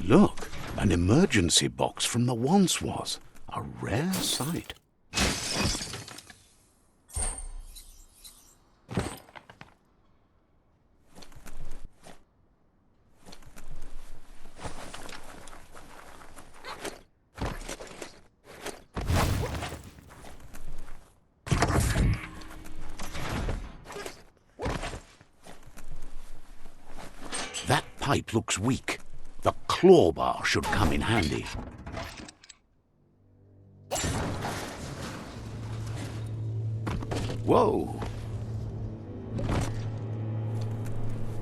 Look, an emergency box from the once was. A rare sight. That pipe looks weak. The claw bar should come in handy. Whoa!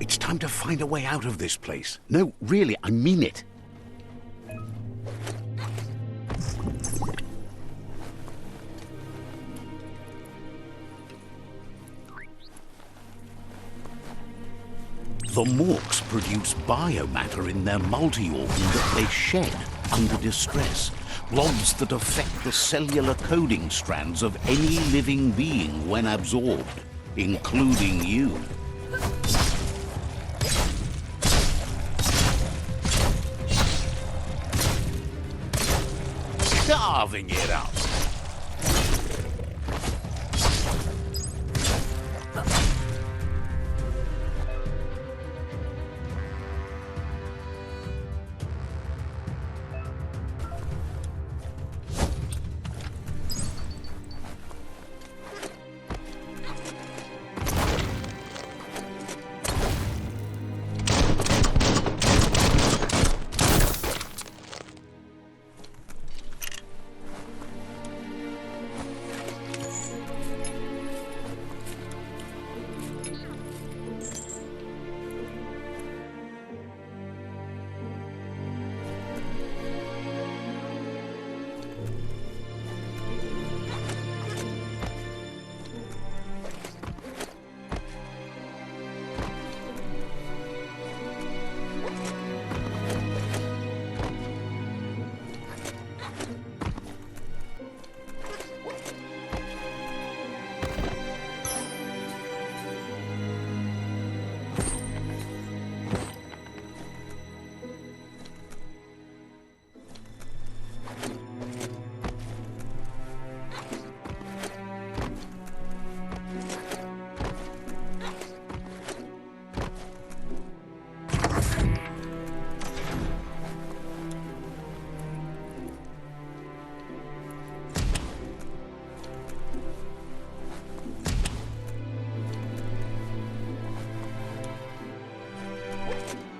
It's time to find a way out of this place. No, really, I mean it. The Morks produce biomatter in their multi-organ that they shed under distress. Blobs that affect the cellular coding strands of any living being when absorbed, including you. Carving it up.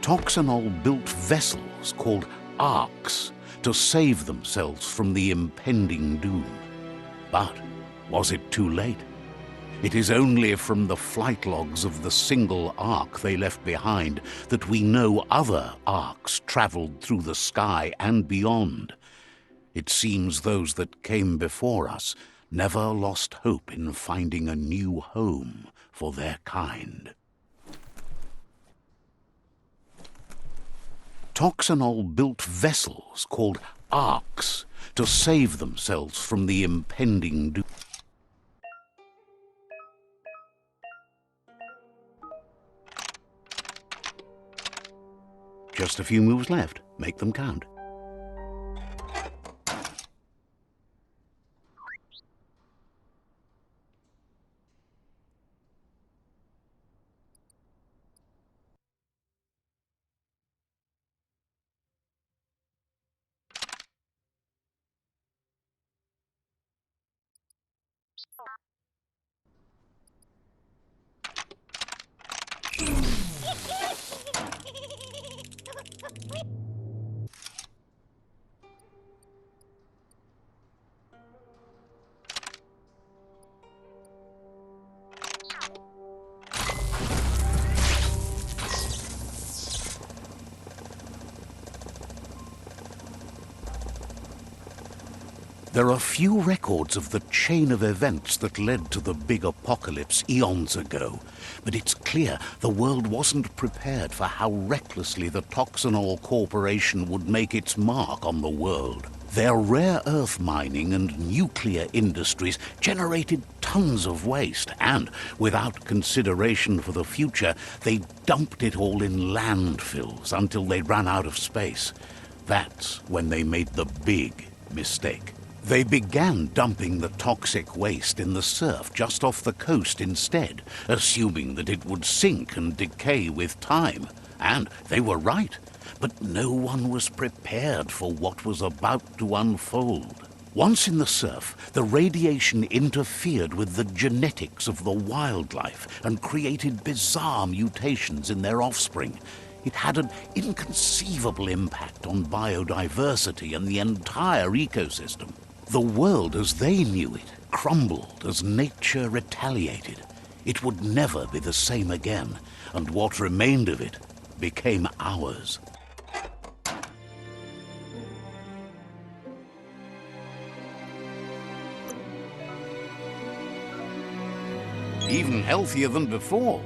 Toxanol built vessels called arks to save themselves from the impending doom. But was it too late? It is only from the flight logs of the single ark they left behind that we know other arks traveled through the sky and beyond. It seems those that came before us never lost hope in finding a new home for their kind. Toxanol built vessels called arks to save themselves from the impending doom. Just a few moves left. Make them count. There are few records of the chain of events that led to the big apocalypse eons ago, but it's clear the world wasn't prepared for how recklessly the Toxanol Corporation would make its mark on the world. Their rare earth mining and nuclear industries generated tons of waste, and without consideration for the future, they dumped it all in landfills until they ran out of space. That's when they made the big mistake. They began dumping the toxic waste in the surf just off the coast instead, assuming that it would sink and decay with time. And they were right. But no one was prepared for what was about to unfold. Once in the surf, the radiation interfered with the genetics of the wildlife and created bizarre mutations in their offspring. It had an inconceivable impact on biodiversity and the entire ecosystem. The world as they knew it crumbled as nature retaliated. It would never be the same again, and what remained of it became ours. Even healthier than before.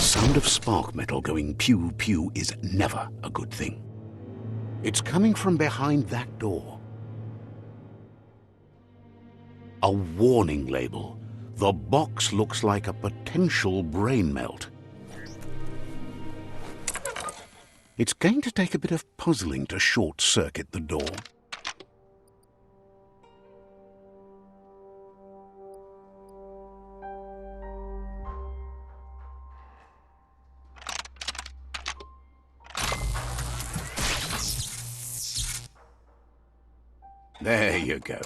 The sound of spark metal going pew-pew is never a good thing. It's coming from behind that door. A warning label. The box looks like a potential brain melt. It's going to take a bit of puzzling to short-circuit the door. There you go.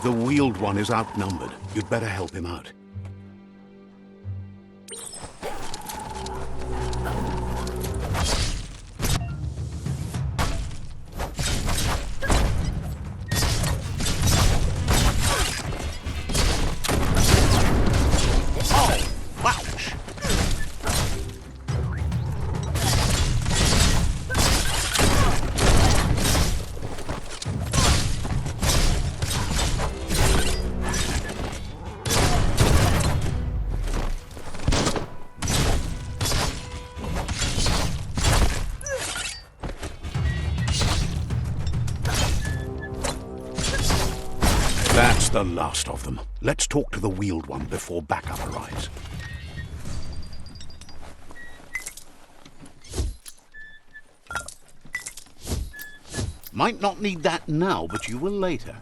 The wheeled one is outnumbered. You'd better help him out. That's the last of them. Let's talk to the wheeled one before backup arrives. Might not need that now, but you will later.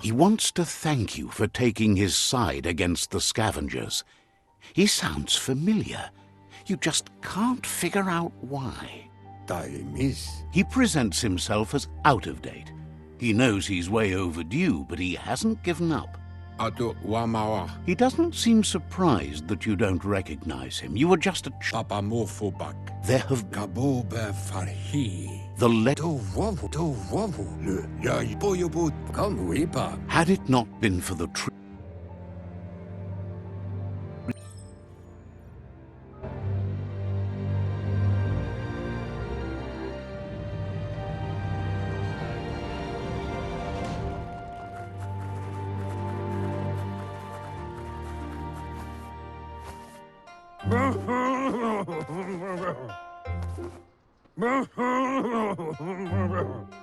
He wants to thank you for taking his side against the scavengers. He sounds familiar. You just can't figure out why. He presents himself as out of date. He knows he's way overdue, but he hasn't given up. He doesn't seem surprised that you don't recognize him. You were just a There have Had it not been for the tree.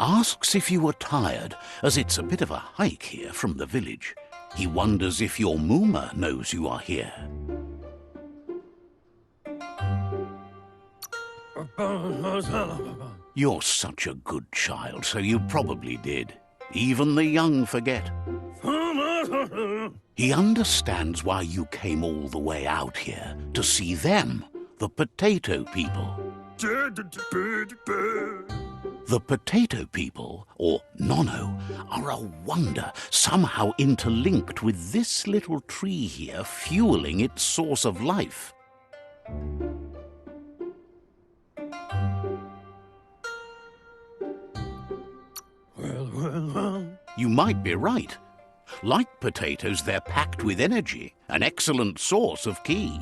Asks if you were tired, as it's a bit of a hike here from the village. He wonders if your Mooma knows you are here. You're such a good child, so you probably did. Even the young forget. He understands why you came all the way out here, to see them, the potato people. The potato people, or Nono, are a wonder, somehow interlinked with this little tree here, fueling its source of life. You might be right. Like potatoes, they're packed with energy, an excellent source of ki.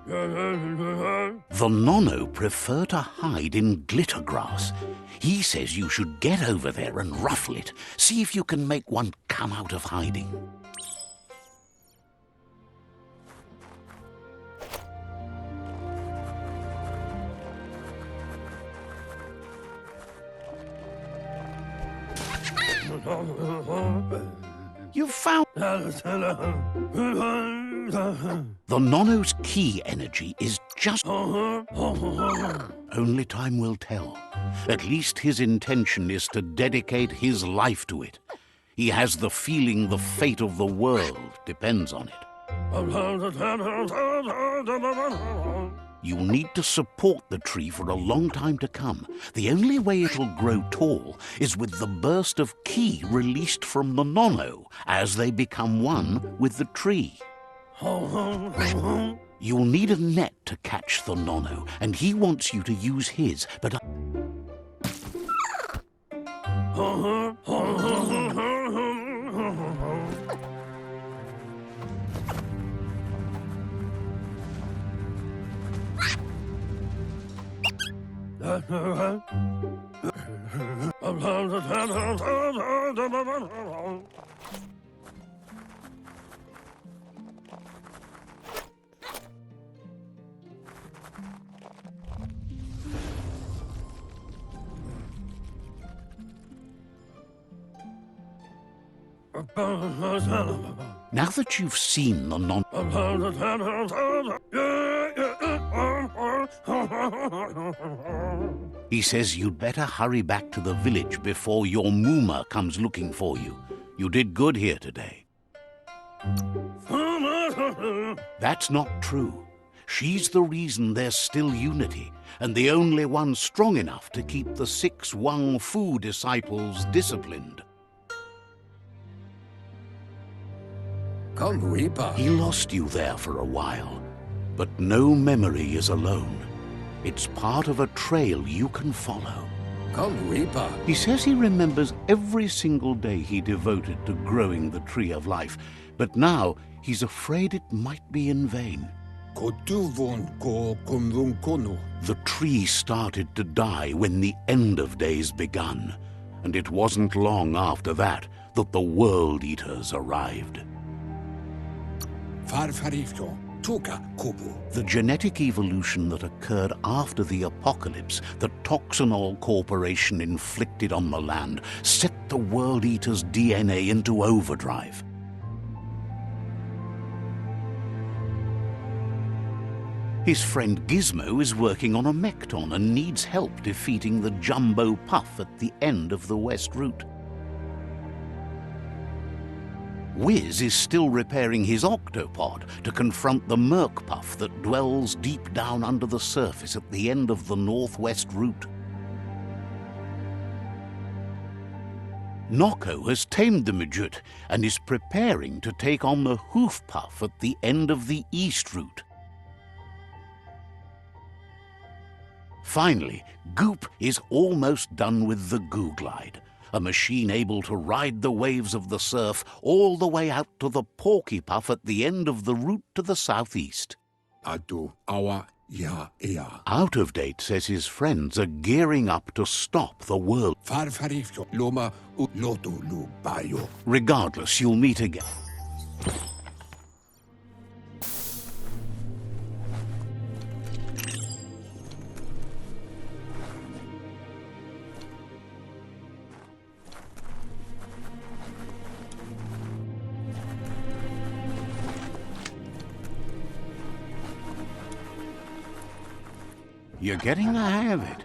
The Nono prefer to hide in glitter grass. He says you should get over there and ruffle it. See if you can make one come out of hiding. You've found... The Nono's ki energy is just... Only time will tell. At least his intention is to dedicate his life to it. He has the feeling the fate of the world depends on it. You'll need to support the tree for a long time to come. The only way it'll grow tall is with the burst of ki released from the Nono as they become one with the tree. You'll need a net to catch the Nono, and he wants you to use his, but... Now that you've seen the He says you'd better hurry back to the village before your Mooma comes looking for you. You did good here today. That's not true. She's the reason there's still unity, and the only one strong enough to keep the 6 Wang Fu disciples disciplined. He lost you there for a while, but no memory is alone. It's part of a trail you can follow. He says he remembers every single day he devoted to growing the Tree of Life, but now he's afraid it might be in vain. The tree started to die when the end of days begun, and it wasn't long after that that the World Eaters arrived. Tuka Kubu. The genetic evolution that occurred after the apocalypse that Toxanol Corporation inflicted on the land set the World Eater's DNA into overdrive. His friend Gizmo is working on a Mekton and needs help defeating the Jumbo Puff at the end of the West Route. Wiz is still repairing his octopod to confront the Merc Puff that dwells deep down under the surface at the end of the Northwest Route. Nocco has tamed the Midget and is preparing to take on the Hoof Puff at the end of the East Route. Finally, Goop is almost done with the Goo Glide, a machine able to ride the waves of the surf all the way out to the Porky Puff at the end of the route to the southeast. Atu awa ya ea. Out of Date says his friends are gearing up to stop the world. Farfarifyo loma u loto lu bayo. Regardless, you'll meet again. You're getting the hang of it.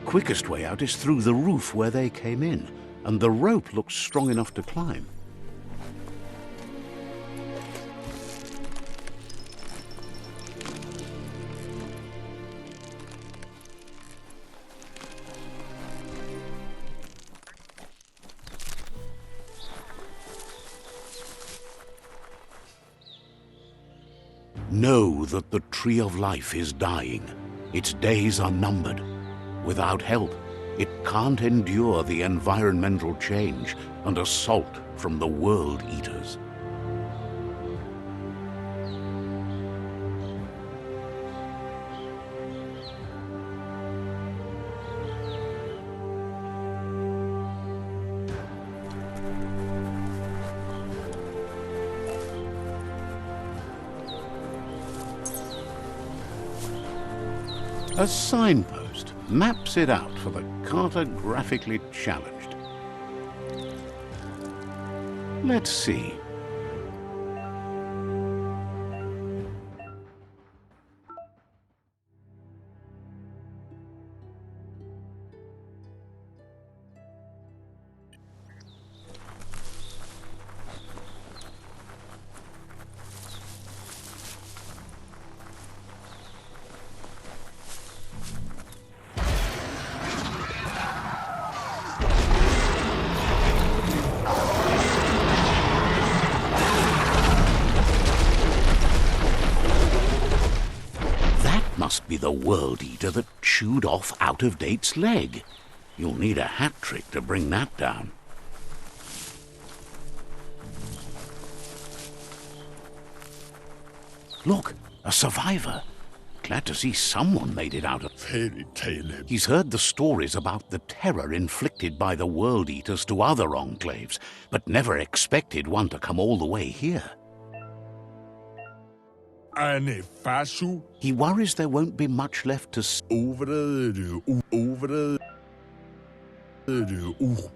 Quickest way out is through the roof where they came in, and the rope looks strong enough to climb. Know that the Tree of Life is dying. Its days are numbered. Without help, it can't endure the environmental change and assault from the World Eaters. A signpost maps it out for the cartographically challenged. Let's see. Must be the World Eater that chewed off Out of Date's leg. You'll need a hat trick to bring that down. Look, a survivor. Glad to see someone made it out of... Fairy tale. He's heard the stories about the terror inflicted by the World Eaters to other enclaves, but never expected one to come all the way here. Ane fasu. He worries there won't be much left to see.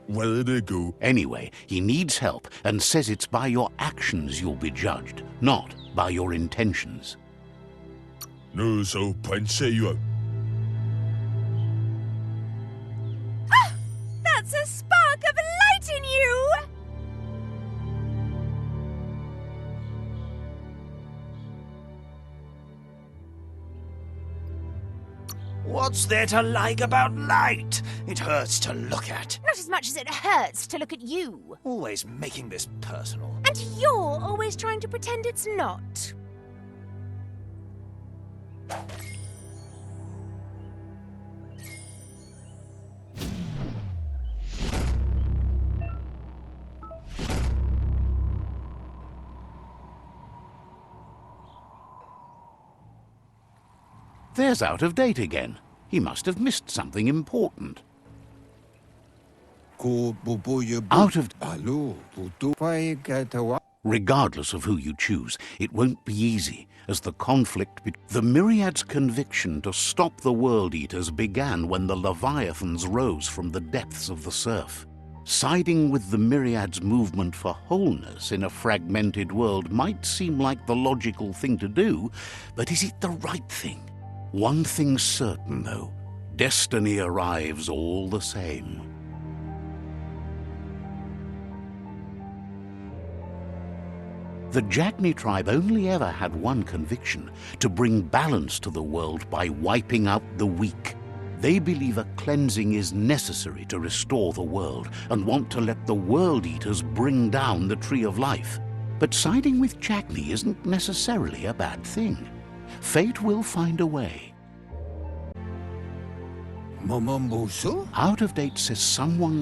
Where to go? Anyway, he needs help and says it's by your actions you'll be judged, not by your intentions. No, so you. Ah! That's a spark of light in you! What's there to like about light? It hurts to look at. Not as much as it hurts to look at you. Always making this personal. And you're always trying to pretend it's not. There's Out of Date again. He must have missed something important. Ko bubuyo Out of... Alo, butu fai katawa. Regardless of who you choose, it won't be easy, as the conflict between the Myriad's conviction to stop the World Eaters began when the Leviathans rose from the depths of the surf. Siding with the Myriad's movement for wholeness in a fragmented world might seem like the logical thing to do, but is it the right thing? One thing's certain, though. Destiny arrives all the same. The Jagni tribe only ever had one conviction: to bring balance to the world by wiping out the weak. They believe a cleansing is necessary to restore the world and want to let the World Eaters bring down the Tree of Life. But siding with Jagni isn't necessarily a bad thing. Fate will find a way. Momombuso? Out of Date says someone